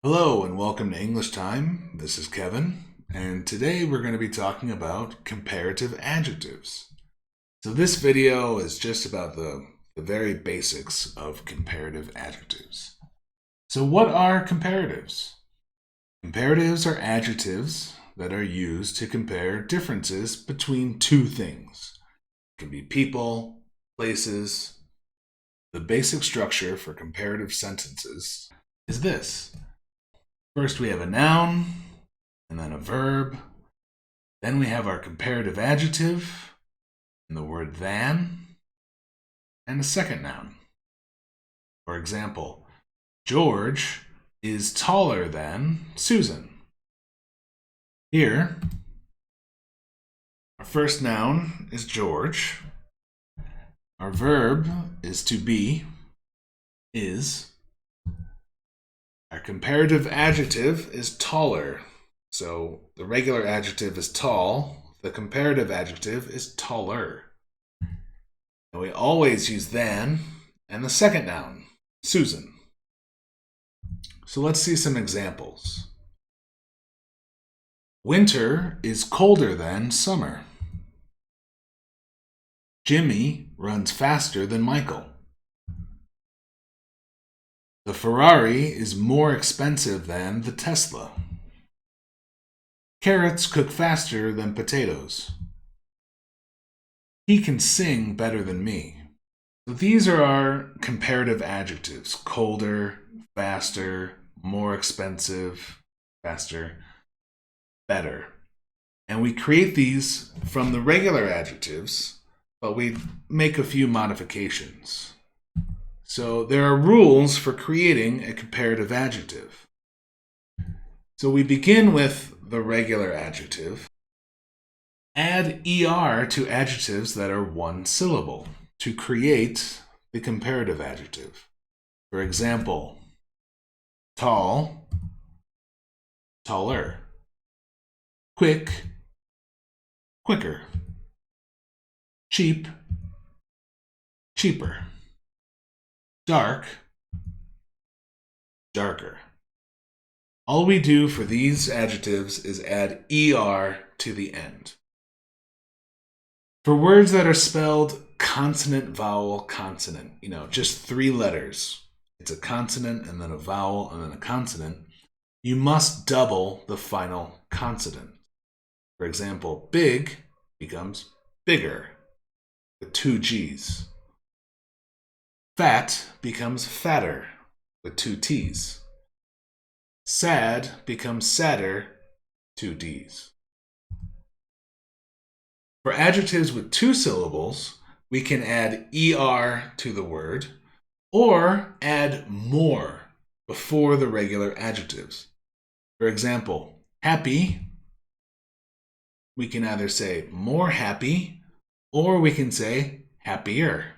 Hello and welcome to English Time. This is Kevin, and today we're going to be talking about comparative adjectives. So this video is just about the very basics of comparative adjectives. So what are comparatives? Comparatives are adjectives that are used to compare differences between two things. It can be people, places. The basic structure for comparative sentences is this. First, we have a noun, and then a verb. Then we have our comparative adjective, and the word than, and a second noun. For example, George is taller than Susan. Here, our first noun is George. Our verb is to be, is. Our comparative adjective is taller. So the regular adjective is tall. The comparative adjective is taller. And we always use than and the second noun, Susan. So let's see some examples. Winter is colder than summer. Jimmy runs faster than Michael. The Ferrari is more expensive than the Tesla. Carrots cook faster than potatoes. He can sing better than me. So these are our comparative adjectives: colder, faster, more expensive, faster, better. And we create these from the regular adjectives, but we make a few modifications. So there are rules for creating a comparative adjective. So we begin with the regular adjective. Add ER to adjectives that are one syllable to create the comparative adjective. For example, tall, taller. Quick, quicker. Cheap, cheaper. Dark, darker. All we do for these adjectives is add ER to the end. For words that are spelled consonant, vowel, consonant, just 3 letters, it's a consonant and then a vowel and then a consonant, you must double the final consonant. For example, big becomes bigger with 2 G's. Fat becomes fatter with 2 T's. Sad becomes sadder, 2 D's. For adjectives with 2 syllables, we can add ER to the word or add more before the regular adjectives. For example, happy, we can either say more happy or we can say happier.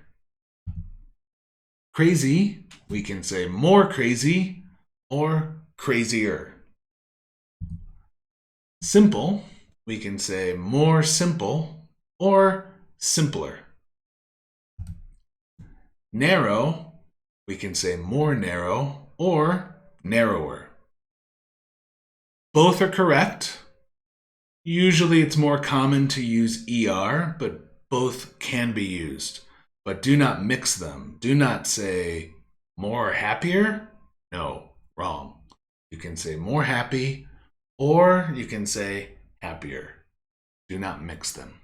Crazy, we can say more crazy or crazier. Simple, we can say more simple or simpler. Narrow, we can say more narrow or narrower. Both are correct. Usually it's more common to use ER, but both can be used. But do not mix them. Do not say more happier. No, wrong. You can say more happy or you can say happier. Do not mix them.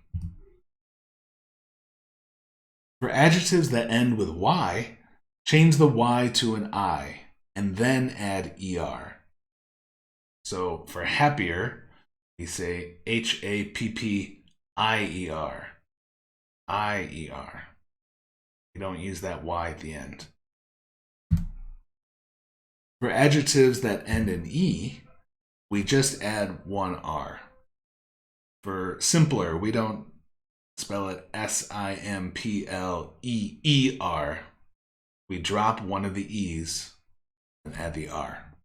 For adjectives that end with Y, change the Y to an I and then add ER. So for happier, we say HAPPIER. IER. We don't use that Y at the end. For adjectives that end in E, we just add 1 R. For simpler, we don't spell it SIMPLEER. We drop one of the E's and add the R.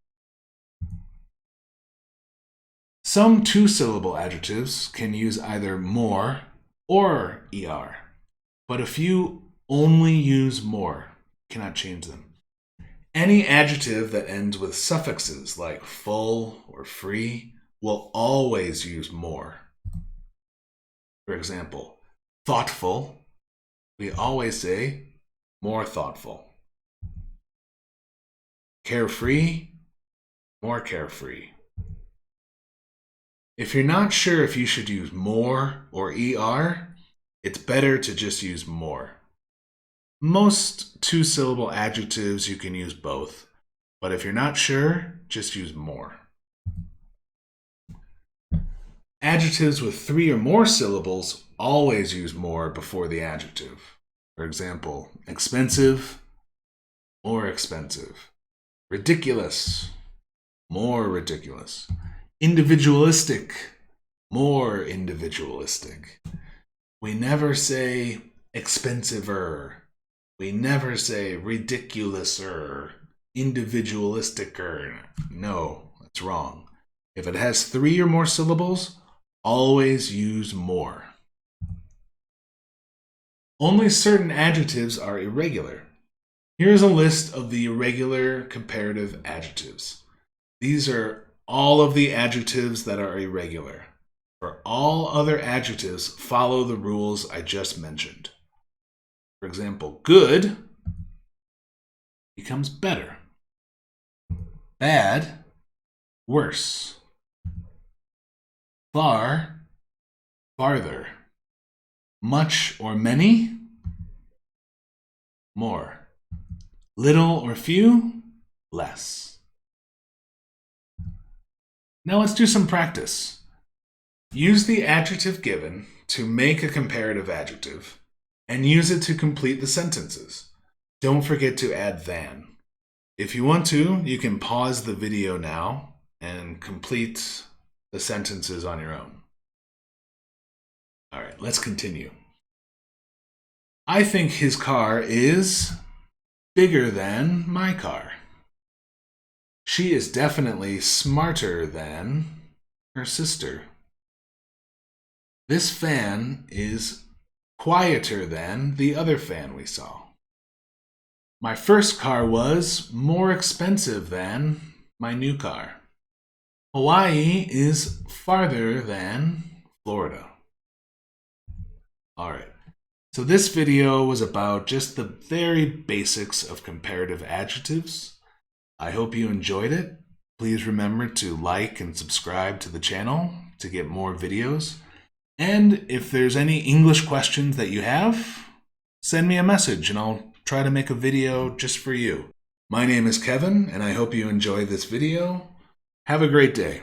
Some 2-syllable adjectives can use either more or ER, but a few only use more, cannot change them. Any adjective that ends with suffixes like full or free will always use more. For example, thoughtful, we always say more thoughtful. Carefree, more carefree. If you're not sure if you should use more or ER, it's better to just use more. Most two-syllable adjectives you can use both, but if you're not sure, just use more. Adjectives with 3 or more syllables always use more before the adjective. For example, expensive, more expensive. Ridiculous, more ridiculous. Individualistic, more individualistic. We never say expensiver. We never say ridiculouser, individualisticer. No, that's wrong. If it has 3 or more syllables, always use more. Only certain adjectives are irregular. Here's a list of the irregular comparative adjectives. These are all of the adjectives that are irregular. For all other adjectives, follow the rules I just mentioned. For example, good becomes better. Bad, worse. Far, farther. Much or many, more. Little or few, less. Now let's do some practice. Use the adjective given to make a comparative adjective and use it to complete the sentences. Don't forget to add than. If you want to, you can pause the video now and complete the sentences on your own. All right, let's continue. I think his car is bigger than my car. She is definitely smarter than her sister. This fan is quieter than the other fan we saw. My first car was more expensive than my new car. Hawaii is farther than Florida. All right. So this video was about just the very basics of comparative adjectives. I hope you enjoyed it. Please remember to like and subscribe to the channel to get more videos. And if there's any English questions that you have, send me a message and I'll try to make a video just for you. My name is Kevin, and I hope you enjoy this video. Have a great day.